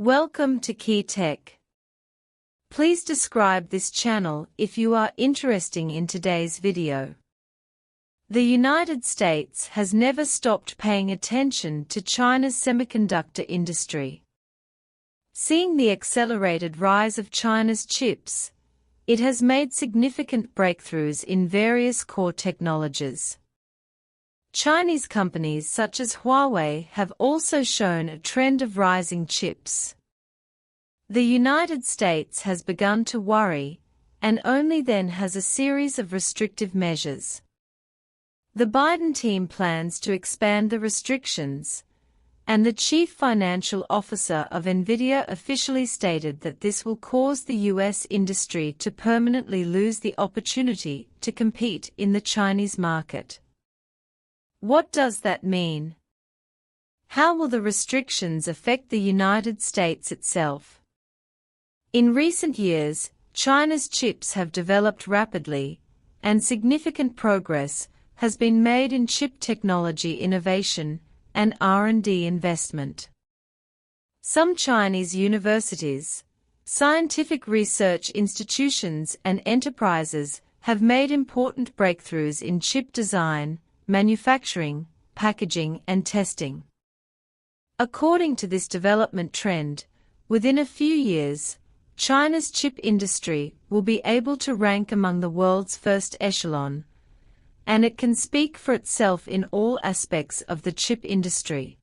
Welcome to Key Tech. Please describe this channel if you are interested in today's video. The United States has never stopped paying attention to China's semiconductor industry. Seeing the accelerated rise of China's chips, it has made significant breakthroughs in various core technologies. Chinese companies such as Huawei have also shown a trend of rising chips. The United States has begun to worry, and only then has a series of restrictive measures. The Biden team plans to expand the restrictions, and the chief financial officer of NVIDIA officially stated that this will cause the U.S. industry to permanently lose the opportunity to compete in the Chinese market. What does that mean? How will the restrictions affect the United States itself? In recent years, China's chips have developed rapidly, and significant progress has been made in chip technology innovation and R&D investment. Some Chinese universities, scientific research institutions and enterprises have made important breakthroughs in chip design, manufacturing, packaging and testing. According to this development trend, within a few years, China's chip industry will be able to rank among the world's first echelon, and it can speak for itself in all aspects of the chip industry.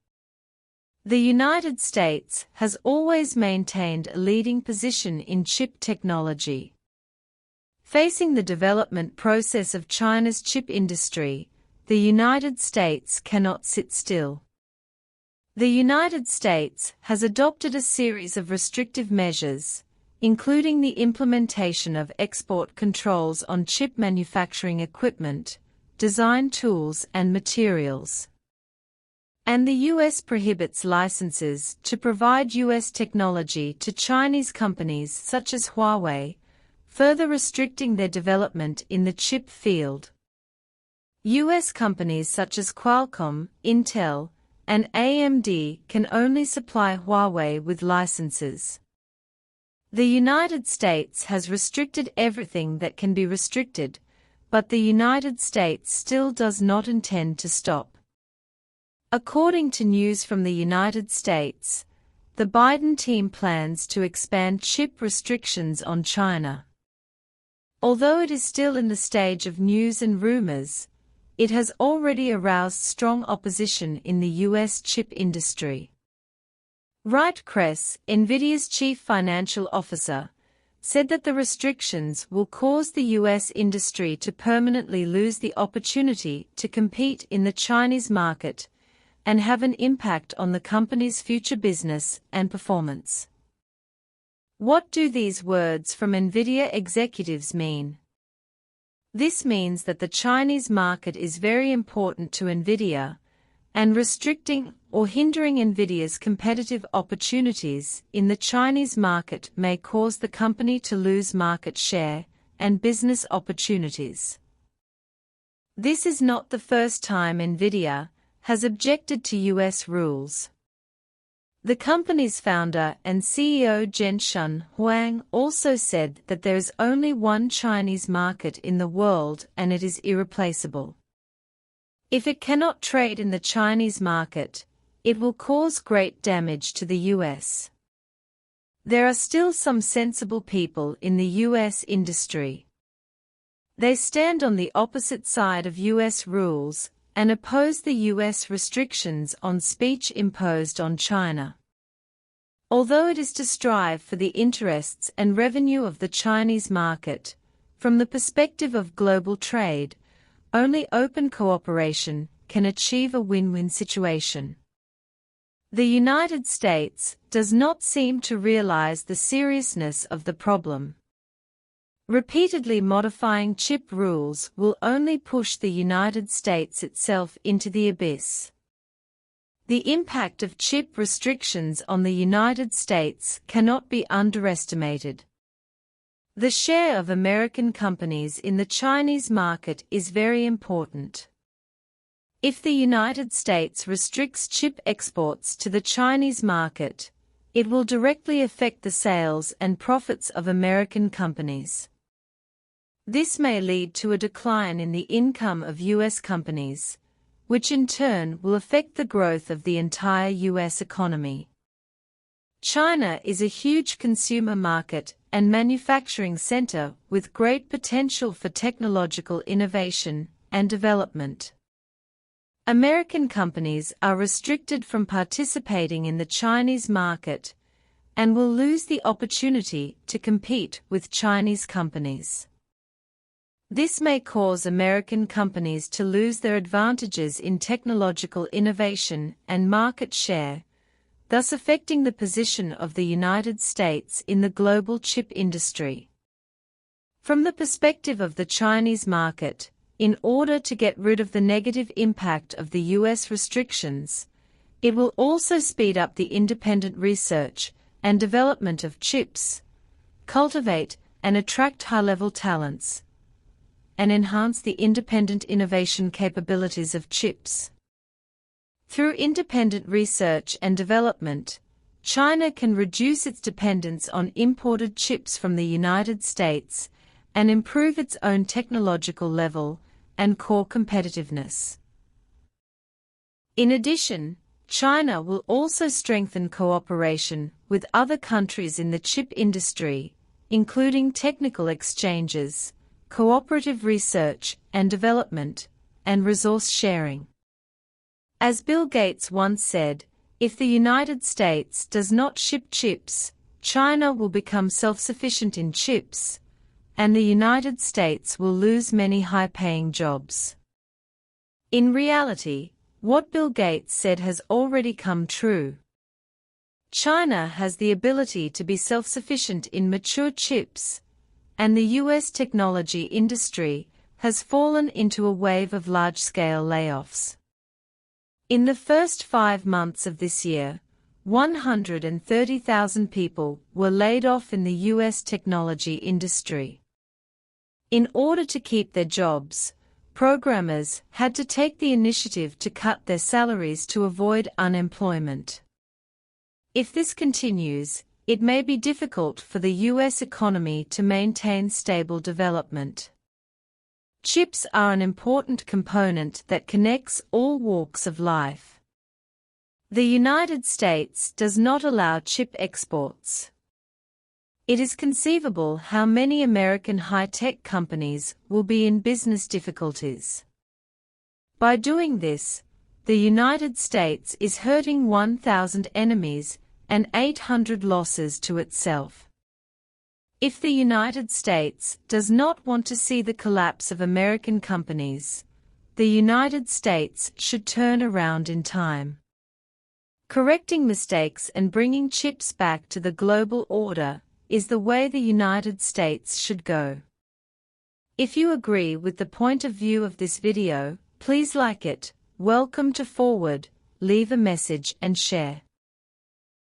The United States has always maintained a leading position in chip technology. Facing the development process of China's chip industry, the United States cannot sit still. The United States has adopted a series of restrictive measures, including the implementation of export controls on chip manufacturing equipment, design tools and materials. And the U.S. prohibits licenses to provide U.S. technology to Chinese companies such as Huawei, further restricting their development in the chip field. U.S. companies such as Qualcomm, Intel, and AMD can only supply Huawei with licenses. The United States has restricted everything that can be restricted, but the United States still does not intend to stop. According to news from the United States, the Biden team plans to expand chip restrictions on China. Although it is still in the stage of news and rumors, it has already aroused strong opposition in the U.S. chip industry. Wright Kress, NVIDIA's chief financial officer, said that the restrictions will cause the U.S. industry to permanently lose the opportunity to compete in the Chinese market and have an impact on the company's future business and performance. What do these words from NVIDIA executives mean? This means that the Chinese market is very important to NVIDIA, and restricting or hindering NVIDIA's competitive opportunities in the Chinese market may cause the company to lose market share and business opportunities. This is not the first time NVIDIA has objected to U.S. rules. The company's founder and CEO Jensen Huang also said that there is only one Chinese market in the world and it is irreplaceable. If it cannot trade in the Chinese market, it will cause great damage to the U.S. There are still some sensible people in the U.S. industry. They stand on the opposite side of U.S. rules and oppose the U.S. restrictions on speech imposed on China. Although it is to strive for the interests and revenue of the Chinese market, from the perspective of global trade, only open cooperation can achieve a win-win situation. The United States does not seem to realize the seriousness of the problem. Repeatedly modifying chip rules will only push the United States itself into the abyss. The impact of chip restrictions on the United States cannot be underestimated. The share of American companies in the Chinese market is very important. If the United States restricts chip exports to the Chinese market, it will directly affect the sales and profits of American companies. This may lead to a decline in the income of U.S. companies, which in turn will affect the growth of the entire U.S. economy. China is a huge consumer market and manufacturing center with great potential for technological innovation and development. American companies are restricted from participating in the Chinese market and will lose the opportunity to compete with Chinese companies. This may cause American companies to lose their advantages in technological innovation and market share, thus affecting the position of the United States in the global chip industry. From the perspective of the Chinese market, in order to get rid of the negative impact of the U.S. restrictions, it will also speed up the independent research and development of chips, cultivate and attract high-level talents, and enhance the independent innovation capabilities of chips. Through independent research and development, China can reduce its dependence on imported chips from the United States and improve its own technological level and core competitiveness. In addition, China will also strengthen cooperation with other countries in the chip industry, including technical exchanges, cooperative research and development, and resource sharing. As Bill Gates once said, if the United States does not ship chips, China will become self-sufficient in chips, and the United States will lose many high-paying jobs. In reality, what Bill Gates said has already come true. China has the ability to be self-sufficient in mature chips, and the U.S. technology industry has fallen into a wave of large-scale layoffs. In the first 5 months of this year, 130,000 people were laid off in the U.S. technology industry. In order to keep their jobs, programmers had to take the initiative to cut their salaries to avoid unemployment. If this continues, it may be difficult for the U.S. economy to maintain stable development. Chips are an important component that connects all walks of life. The United States does not allow chip exports. It is conceivable how many American high-tech companies will be in business difficulties. By doing this, the United States is hurting 1,000 enemies and 800 losses to itself. If the United States does not want to see the collapse of American companies, the United States should turn around in time. Correcting mistakes and bringing chips back to the global order is the way the United States should go. If you agree with the point of view of this video, please like it. Welcome to Forward, leave a message and share.